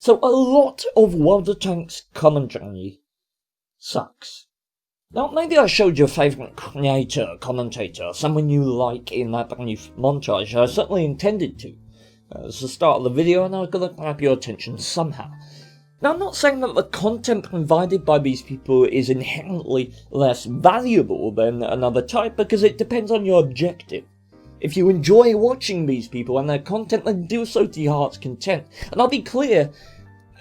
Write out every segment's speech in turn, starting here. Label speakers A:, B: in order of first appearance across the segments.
A: So a lot of World of Tanks commentary sucks. Now, maybe I showed your favourite creator, commentator, someone you like in that brief montage. I certainly intended to. It's the start of the video and I've got to grab your attention somehow. Now, I'm not saying that the content provided by these people is inherently less valuable than another type, because it depends on your objective. If you enjoy watching these people and their content, then do so to your heart's content. And I'll be clear,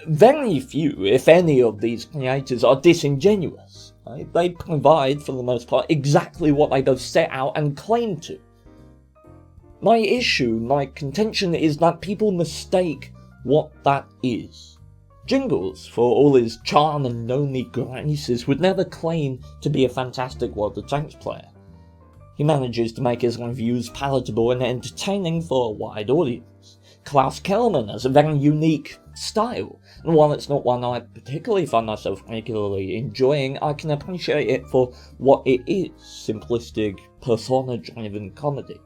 A: very few, if any, of these creators are disingenuous. Right? They provide, for the most part, exactly what they both set out and claim to. My issue, my contention, is that people mistake what that is. Jingles, for all his charm and gnome-y graces, would never claim to be a fantastic World of Tanks player. He manages to make his reviews palatable and entertaining for a wide audience. Klaus Kellerman has a very unique style, and while it's not one I particularly find myself regularly enjoying, I can appreciate it for what it is, simplistic, persona-driven comedy.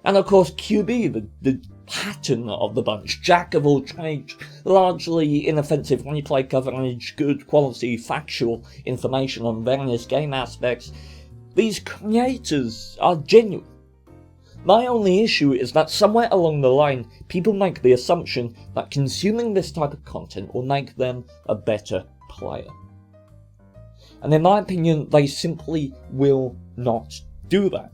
A: And of course QB, the pattern of the bunch, jack of all trades, largely inoffensive replay coverage, good quality factual information on various game aspects. These creators are genuine. My only issue is that somewhere along the line, people make the assumption that consuming this type of content will make them a better player. And in my opinion, they simply will not do that.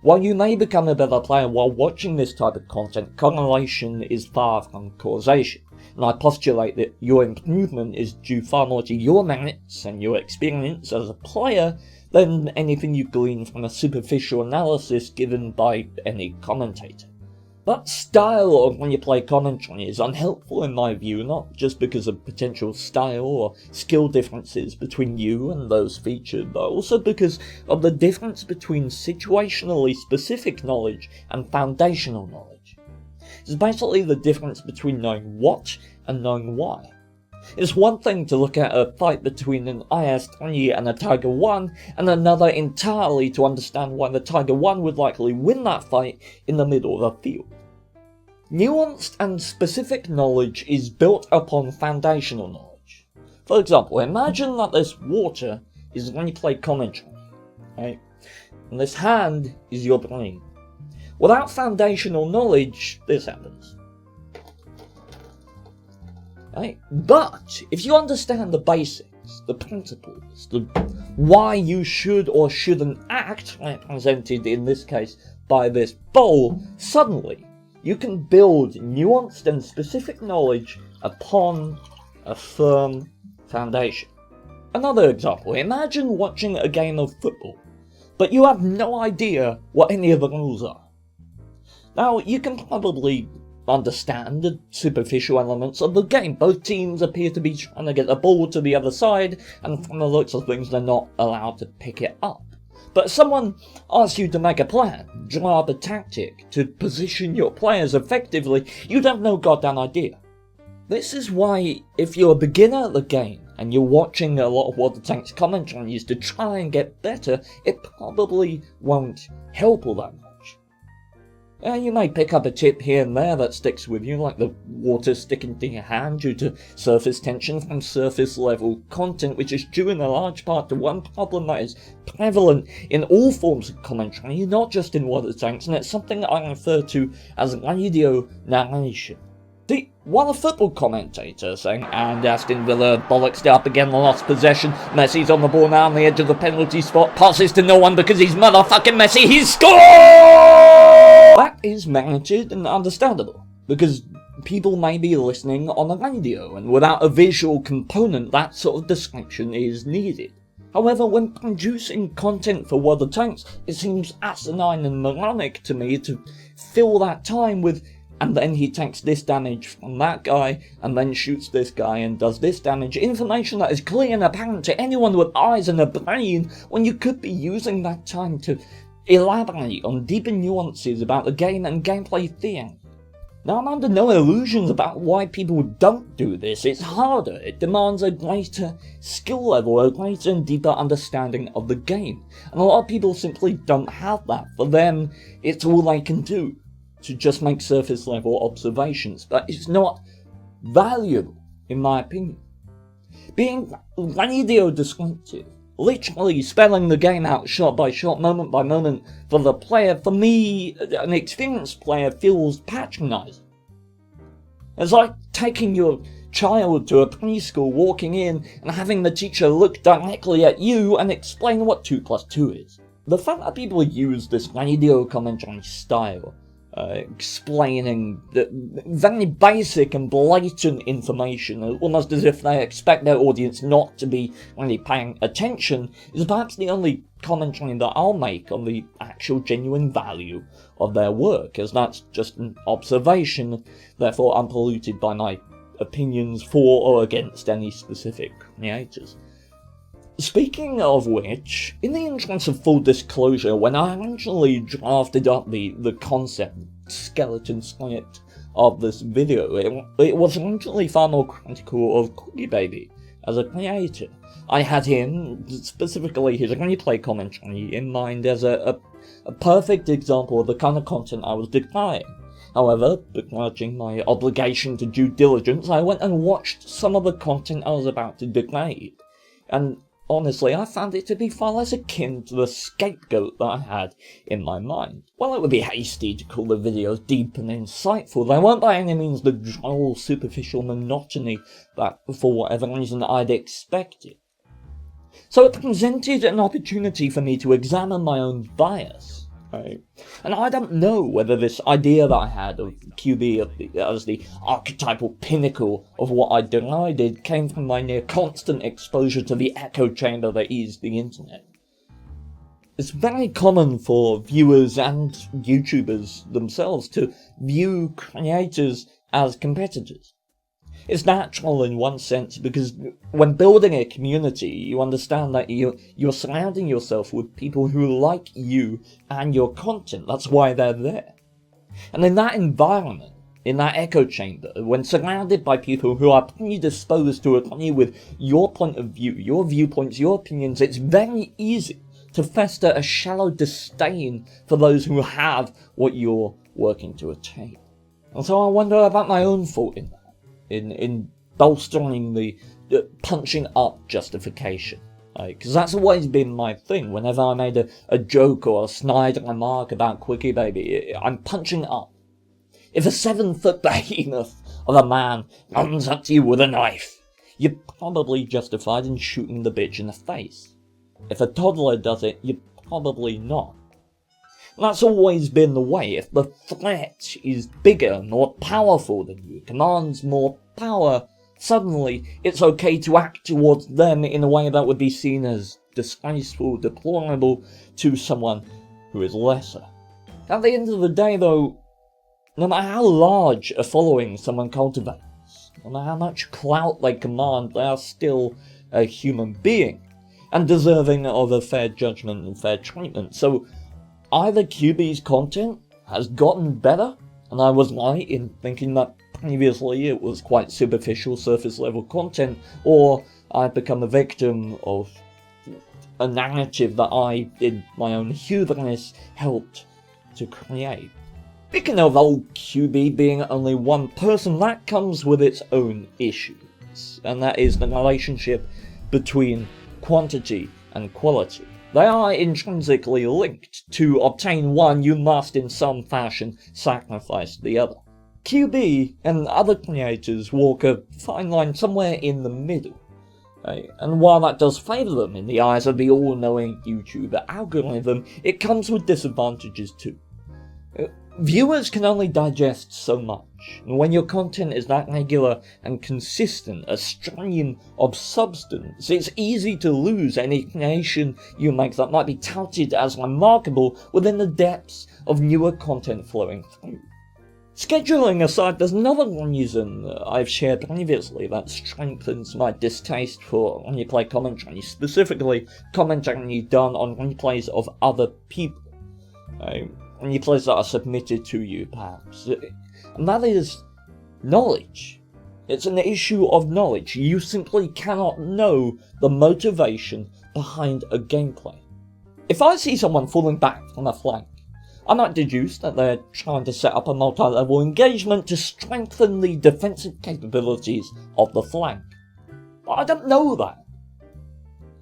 A: While you may become a better player while watching this type of content, correlation is far from causation, and I postulate that your improvement is due far more to your merits and your experience as a player than anything you glean from a superficial analysis given by any commentator. That style of when you play commentary is unhelpful in my view, not just because of potential style or skill differences between you and those featured, but also because of the difference between situationally specific knowledge and foundational knowledge. It's basically the difference between knowing what and knowing why. It's one thing to look at a fight between an IS-3 and a Tiger 1, and another entirely to understand why the Tiger 1 would likely win that fight in the middle of the field. Nuanced and specific knowledge is built upon foundational knowledge. For example, imagine that this water is replay commentary, right? And this hand is your brain. Without foundational knowledge, this happens. Right? But if you understand the basics, the principles, the why you should or shouldn't act, represented in this case by this bowl, suddenly you can build nuanced and specific knowledge upon a firm foundation. Another example, imagine watching a game of football, but you have no idea what any of the rules are. Now, you can probably understand the superficial elements of the game. Both teams appear to be trying to get the ball to the other side, and from the looks of things they're not allowed to pick it up. But someone asks you to make a plan, draw up a tactic, to position your players effectively, you'd have no goddamn idea. This is why, if you're a beginner at the game, and you're watching a lot of World of Tanks commentaries to try and get better, it probably won't help all that much. You may pick up a tip here and there that sticks with you, like the water sticking to your hand due to surface tension from surface level content, which is due in a large part to one problem that is prevalent in all forms of commentary, not just in World of Tanks, and it's something I refer to as radio narration. See, while a football commentator saying, and Aston Villa bollocks it up again, lost possession, Messi's on the ball now on the edge of the penalty spot, passes to no one because he's motherfucking Messi, he's scored! That is merited and understandable, because people may be listening on the radio, and without a visual component, that sort of description is needed. However, when producing content for World of Tanks, it seems asinine and moronic to me to fill that time with, and then he takes this damage from that guy, and then shoots this guy and does this damage, information that is clear and apparent to anyone with eyes and a brain, when you could be using that time to elaborate on deeper nuances about the game and gameplay theory. Now, I'm under no illusions about why people don't do this. It's harder, it demands a greater skill level, a greater and deeper understanding of the game, and a lot of people simply don't have that. For them, it's all they can do, to just make surface level observations, but it's not valuable. in my opinion. Being radio descriptive, literally spelling the game out shot by shot, moment by moment for the player, for me, an experienced player, feels patronising. It's like taking your child to a preschool, walking in and having the teacher look directly at you and explain what 2 plus 2 is. The fact that people use this radio commentary style, explaining the very basic and blatant information, almost as if they expect their audience not to be really paying attention, is perhaps the only commentary that I'll make on the actual genuine value of their work, as that's just an observation, therefore unpolluted by my opinions for or against any specific creators. Speaking of which, in the interest of full disclosure, when I originally drafted up the concept skeleton script of this video, it was originally far more critical of Quickie Baby as a creator. I had him, specifically his replay commentary, in mind as a perfect example of the kind of content I was decrying. However, begrudging my obligation to due diligence, I went and watched some of the content I was about to degrade, and honestly, I found it to be far less akin to the scapegoat that I had in my mind. While it would be hasty to call the videos deep and insightful, they weren't by any means the droll, superficial monotony that, for whatever reason, I'd expected. So it presented an opportunity for me to examine my own bias. Right? And I don't know whether this idea that I had of QB as the archetypal pinnacle of what I derided came from my near constant exposure to the echo chamber that is the internet. It's very common for viewers and YouTubers themselves to view creators as competitors. It's natural in one sense, because when building a community, you understand that you're surrounding yourself with people who like you and your content. That's why they're there. And in that environment, in that echo chamber, when surrounded by people who are predisposed to agree with your point of view, your viewpoints, your opinions, it's very easy to fester a shallow disdain for those who have what you're working to attain. And so I wonder about my own fault in that. In bolstering the punching up justification. Because that's always been my thing. Whenever I made a joke or a snide remark about Quickie Baby, I'm punching up. If a 7-foot behemoth of a man runs up to you with a knife, you're probably justified in shooting the bitch in the face. If a toddler does it, you're probably not. That's always been the way. If the threat is bigger, more powerful than you, commands more power, suddenly it's okay to act towards them in a way that would be seen as disgraceful, deplorable to someone who is lesser. At the end of the day, though, no matter how large a following someone cultivates, no matter how much clout they command, they are still a human being, and deserving of a fair judgment and fair treatment. So either QB's content has gotten better, and I was right in thinking that previously it was quite superficial, surface level content, or I've become a victim of a narrative that I, in my own hubris, helped to create. Speaking of old QB being only one person, that comes with its own issues, and that is the relationship between quantity and quality. They are intrinsically linked. To obtain one, you must in some fashion sacrifice the other. QB and other creators walk a fine line somewhere in the middle. And while that does favour them in the eyes of the all-knowing YouTube algorithm, it comes with disadvantages too. Viewers can only digest so much, and when your content is that regular and consistent, a stream of substance, it's easy to lose any creation you make that might be touted as remarkable within the depths of newer content flowing through. Scheduling aside, there's another reason I've shared previously that strengthens my distaste for replay commentary, specifically commentary done on replays of other people. Replays that are submitted to you, perhaps. And that is knowledge. It's an issue of knowledge. You simply cannot know the motivation behind a gameplay. If I see someone falling back from a flank, I might deduce that they're trying to set up a multi-level engagement to strengthen the defensive capabilities of the flank. But I don't know that.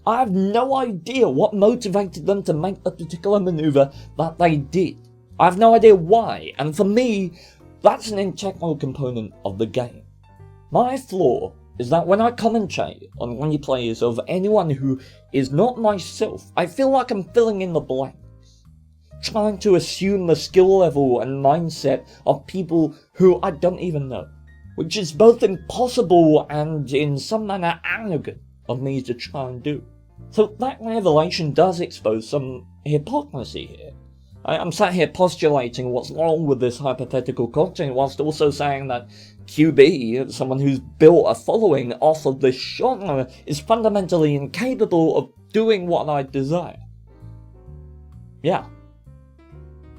A: I have no idea what motivated them to make the particular maneuver that they did. I have no idea why, and for me, that's an integral component of the game. My flaw is that when I commentate on replays of anyone who is not myself, I feel like I'm filling in the blanks, trying to assume the skill level and mindset of people who I don't even know, which is both impossible and in some manner arrogant of me to try and do. So that revelation does expose some hypocrisy here. I'm sat here postulating what's wrong with this hypothetical content whilst also saying that QB, someone who's built a following off of this genre, is fundamentally incapable of doing what I desire. Yeah.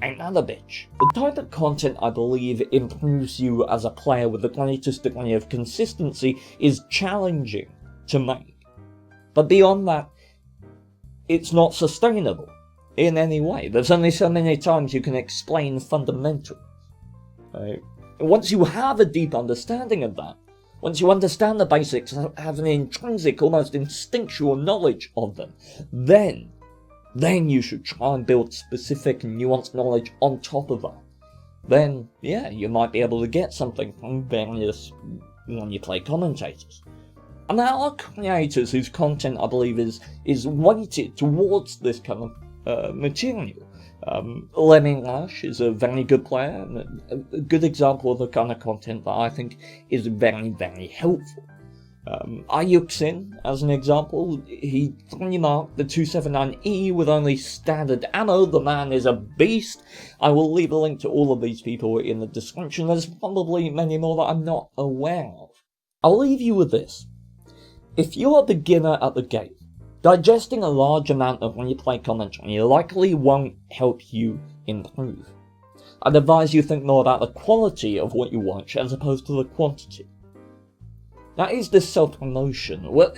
A: Ain't that a bitch? The type of content I believe improves you as a player with the greatest degree of consistency is challenging to make. But beyond that, it's not sustainable in any way. There's only so many times you can explain fundamentals. Right? Once you have a deep understanding of that, once you understand the basics and have an intrinsic, almost instinctual knowledge of them, then you should try and build specific nuanced knowledge on top of that. Then, yeah, you might be able to get something from various when you play commentators. And there are creators whose content, I believe, is weighted towards this kind of material. Lemming Lash is a very good player, and a good example of the kind of content that I think is very, very helpful. Ayuxin, as an example, he 3-marked the 279E with only standard ammo. The man is a beast. I will leave a link to all of these people in the description. There's probably many more that I'm not aware of. I'll leave you with this. If you're a beginner at the game, digesting a large amount of replay commentary likely won't help you improve. I'd advise you think more about the quality of what you watch as opposed to the quantity. Now, is this self-promotion? Well,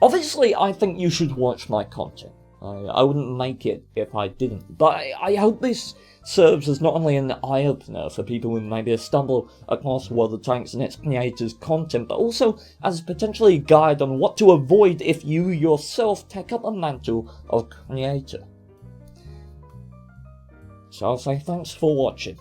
A: obviously I think you should watch my content. I wouldn't make it if I didn't, but I hope this serves as not only an eye-opener for people who maybe stumble across World of Tanks and its creators' content, but also as potentially a guide on what to avoid if you yourself take up a mantle of creator. So I'll say thanks for watching,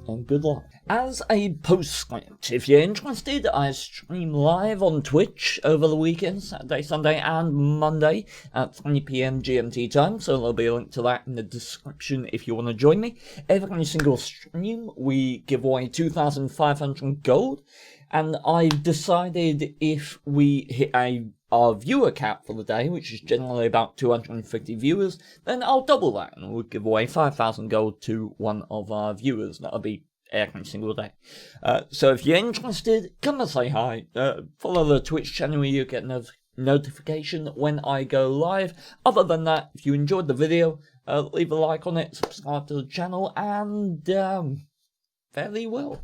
A: and good luck. As a postscript, if you're interested, I stream live on Twitch over the weekend, Saturday, Sunday and Monday at 3 PM GMT time, so there'll be a link to that in the description if you want to join me. Every single stream we give away 2,500 gold, and I've decided if we hit our viewer cap for the day, which is generally about 250 viewers, then I'll double that and we'll give away 5,000 gold to one of our viewers. That'll be every single day. So if you're interested, come and say hi. Follow the Twitch channel, you get notification when I go live. Other than that, if you enjoyed the video, leave a like on it, subscribe to the channel, and fare thee well.